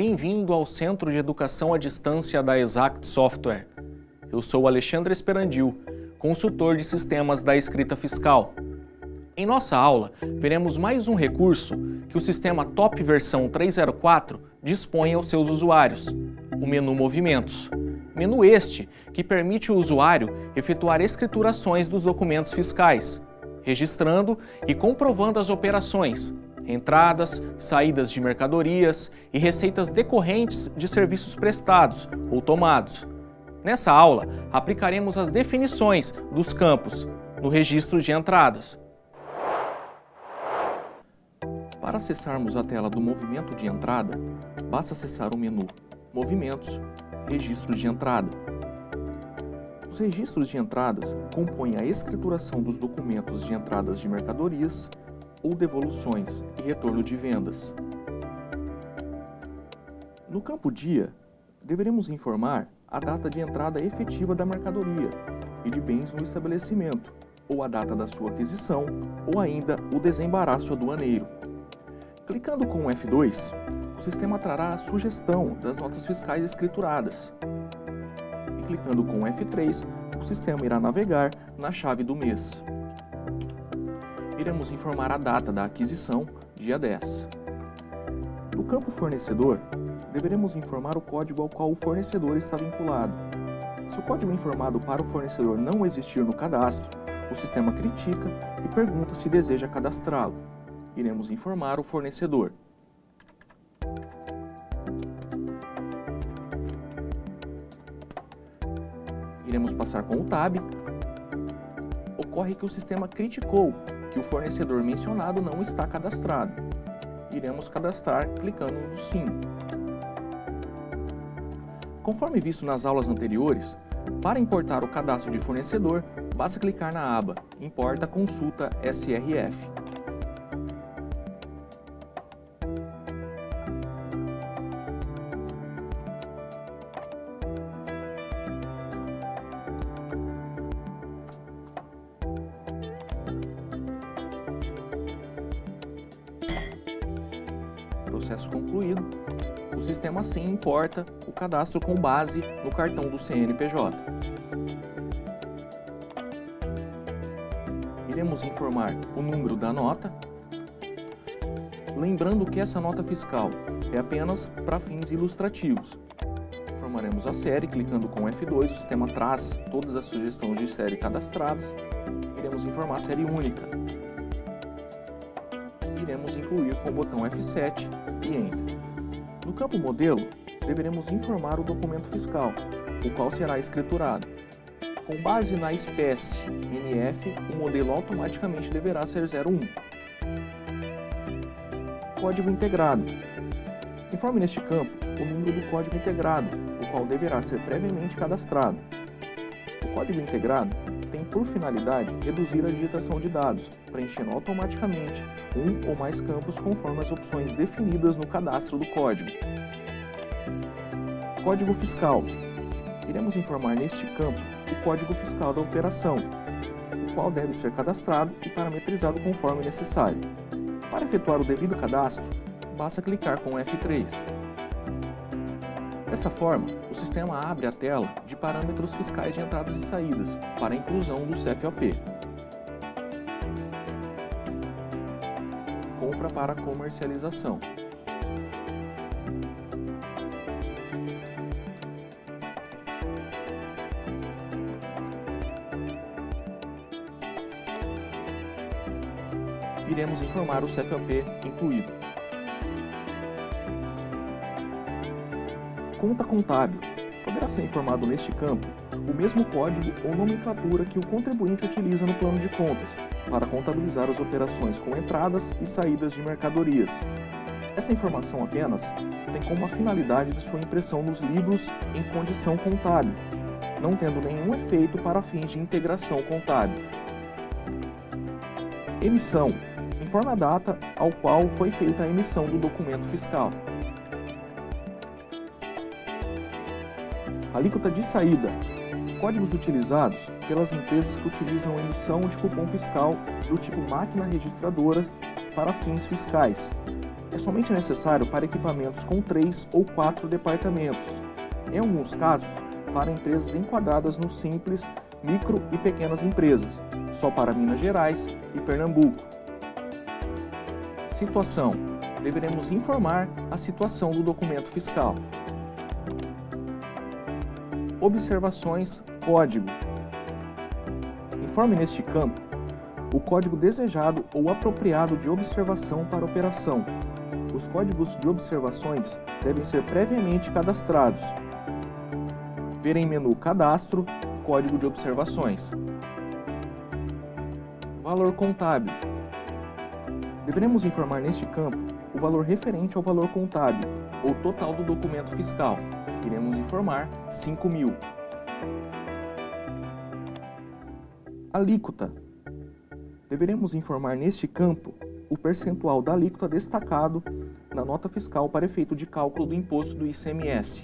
Bem-vindo ao Centro de Educação à Distância da Exact Software. Eu sou Alexandre Esperandil, consultor de sistemas da escrita fiscal. Em nossa aula, veremos mais um recurso que o sistema Top versão 3.04 dispõe aos seus usuários, o menu Movimentos. Menu este que permite o usuário efetuar escriturações dos documentos fiscais, registrando e comprovando as operações, entradas, saídas de mercadorias e receitas decorrentes de serviços prestados ou tomados. Nessa aula, aplicaremos as definições dos campos no registro de entradas. Para acessarmos a tela do movimento de entrada, basta acessar o menu Movimentos, Registro de Entrada. Os registros de entradas compõem a escrituração dos documentos de entradas de mercadorias ou devoluções e retorno de vendas. No campo Dia, deveremos informar a data de entrada efetiva da mercadoria e de bens no estabelecimento, ou a data da sua aquisição, ou ainda o desembaraço aduaneiro. Clicando com o F2, o sistema trará a sugestão das notas fiscais escrituradas. E clicando com o F3, o sistema irá navegar na chave do mês. Iremos informar a data da aquisição, dia 10. No campo Fornecedor, deveremos informar o código ao qual o fornecedor está vinculado. Se o código informado para o fornecedor não existir no cadastro, o sistema critica e pergunta se deseja cadastrá-lo. Iremos informar o fornecedor. Iremos passar com o Tab. Ocorre que o sistema criticou que o fornecedor mencionado não está cadastrado. Iremos cadastrar clicando no Sim. Conforme visto nas aulas anteriores, para importar o cadastro de fornecedor, basta clicar na aba Importa Consulta SRF. Processo concluído, o sistema assim importa o cadastro com base no cartão do CNPJ. Iremos informar o número da nota, lembrando que essa nota fiscal é apenas para fins ilustrativos. Informaremos a série, clicando com F2, o sistema traz todas as sugestões de série cadastradas. Iremos informar a série única. Iremos incluir com o botão F7 e Enter. No campo Modelo, deveremos informar o documento fiscal, o qual será escriturado. Com base na espécie NF, o modelo automaticamente deverá ser 01. Código integrado. Informe neste campo o número do código integrado, o qual deverá ser previamente cadastrado. O código integrado tem por finalidade reduzir a digitação de dados, preenchendo automaticamente um ou mais campos conforme as opções definidas no cadastro do código. Código fiscal. Iremos informar neste campo o código fiscal da operação, o qual deve ser cadastrado e parametrizado conforme necessário. Para efetuar o devido cadastro, basta clicar com F3. Dessa forma, o sistema abre a tela de parâmetros fiscais de entradas e saídas para a inclusão do CFOP. Compra para comercialização. Iremos informar o CFOP incluído. Conta contábil. Poderá ser informado neste campo o mesmo código ou nomenclatura que o contribuinte utiliza no plano de contas para contabilizar as operações com entradas e saídas de mercadorias. Essa informação apenas tem como a finalidade de sua impressão nos livros em condição contábil, não tendo nenhum efeito para fins de integração contábil. Emissão. Informa a data ao qual foi feita a emissão do documento fiscal. Alíquota de saída. Códigos utilizados pelas empresas que utilizam a emissão de cupom fiscal do tipo máquina registradora para fins fiscais. é somente necessário para equipamentos com 3 ou 4 departamentos. Em alguns casos, para empresas enquadradas no Simples, micro e pequenas empresas, só para Minas Gerais e Pernambuco. Situação: deveremos informar a situação do documento fiscal. Observações: código. Informe neste campo o código desejado ou apropriado de observação para a operação. Os códigos de observações devem ser previamente cadastrados. Ver em menu Cadastro, Código de observações. Valor contábil. Deveremos informar neste campo o valor referente ao valor contábil, ou total do documento fiscal. Iremos informar 5.000. Alíquota. Deveremos informar neste campo o percentual da alíquota destacado na nota fiscal para efeito de cálculo do imposto do ICMS.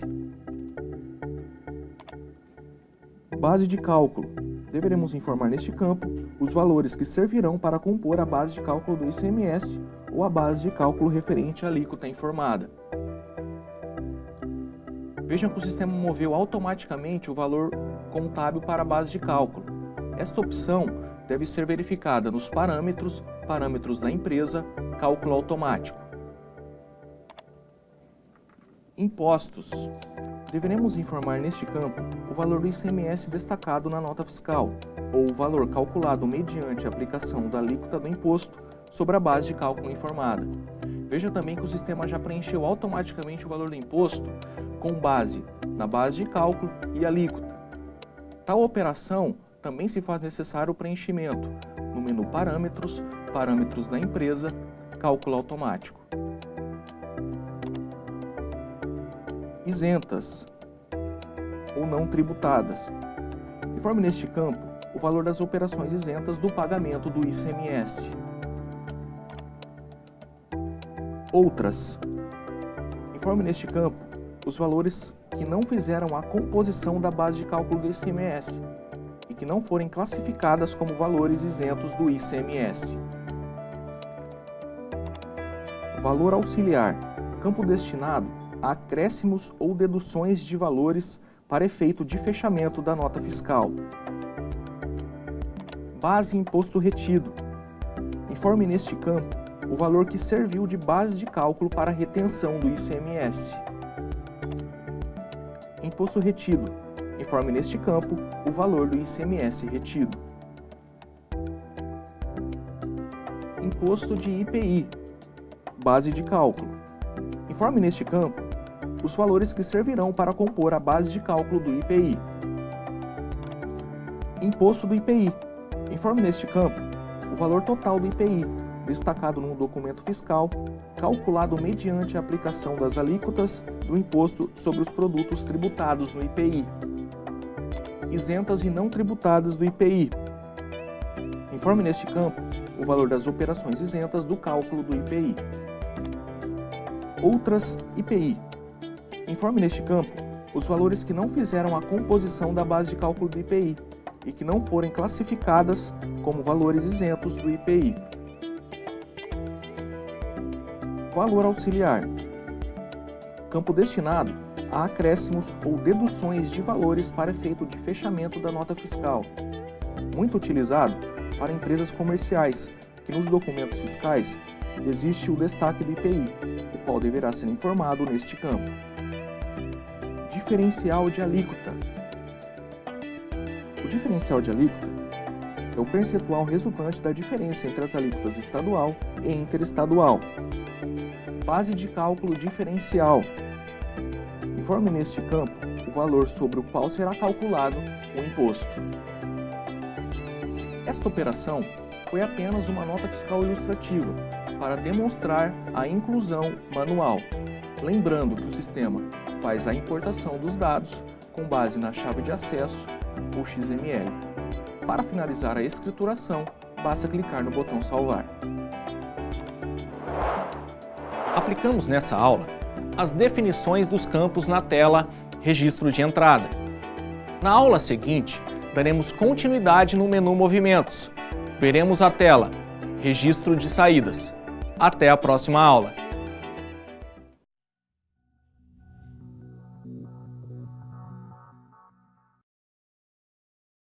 Base de cálculo. Deveremos informar neste campo os valores que servirão para compor a base de cálculo do ICMS ou a base de cálculo referente à alíquota informada. Vejam que o sistema moveu automaticamente o valor contábil para a base de cálculo. Esta opção deve ser verificada nos parâmetros da empresa, cálculo automático. Impostos. Deveremos informar neste campo o valor do ICMS destacado na nota fiscal, ou o valor calculado mediante a aplicação da alíquota do imposto sobre a base de cálculo informada. Veja também que o sistema já preencheu automaticamente o valor do imposto com base na base de cálculo e alíquota. Tal operação também se faz necessário o preenchimento no menu Parâmetros, Parâmetros da empresa, Cálculo automático. Isentas ou não tributadas. Informe neste campo o valor das operações isentas do pagamento do ICMS. Outras. Informe neste campo os valores que não fizeram a composição da base de cálculo do ICMS e que não forem classificadas como valores isentos do ICMS. Valor auxiliar. Campo destinado a acréscimos ou deduções de valores para efeito de fechamento da nota fiscal. Base imposto retido. Informe neste campo o valor que serviu de base de cálculo para a retenção do ICMS. Imposto retido. Informe neste campo o valor do ICMS retido. Imposto de IPI. Base de cálculo. Informe neste campo os valores que servirão para compor a base de cálculo do IPI. Imposto do IPI. Informe neste campo o valor total do IPI, destacado no documento fiscal, calculado mediante a aplicação das alíquotas do imposto sobre os produtos tributados no IPI. Isentas e não tributadas do IPI. Informe neste campo o valor das operações isentas do cálculo do IPI. Outras IPI. Informe neste campo os valores que não fizeram a composição da base de cálculo do IPI e que não forem classificadas como valores isentos do IPI. Valor auxiliar. Campo destinado a acréscimos ou deduções de valores para efeito de fechamento da nota fiscal. Muito utilizado para empresas comerciais, que nos documentos fiscais existe o destaque do IPI, o qual deverá ser informado neste campo. Diferencial de alíquota. O diferencial de alíquota é o percentual resultante da diferença entre as alíquotas estadual e interestadual. Base de cálculo diferencial. Informe neste campo o valor sobre o qual será calculado o imposto. Esta operação foi apenas uma nota fiscal ilustrativa para demonstrar a inclusão manual, lembrando que o sistema faz a importação dos dados com base na chave de acesso ou XML. Para finalizar a escrituração, basta clicar no botão Salvar. Aplicamos nessa aula as definições dos campos na tela Registro de Entrada. Na aula seguinte, daremos continuidade no menu Movimentos. Veremos a tela Registro de Saídas. Até a próxima aula!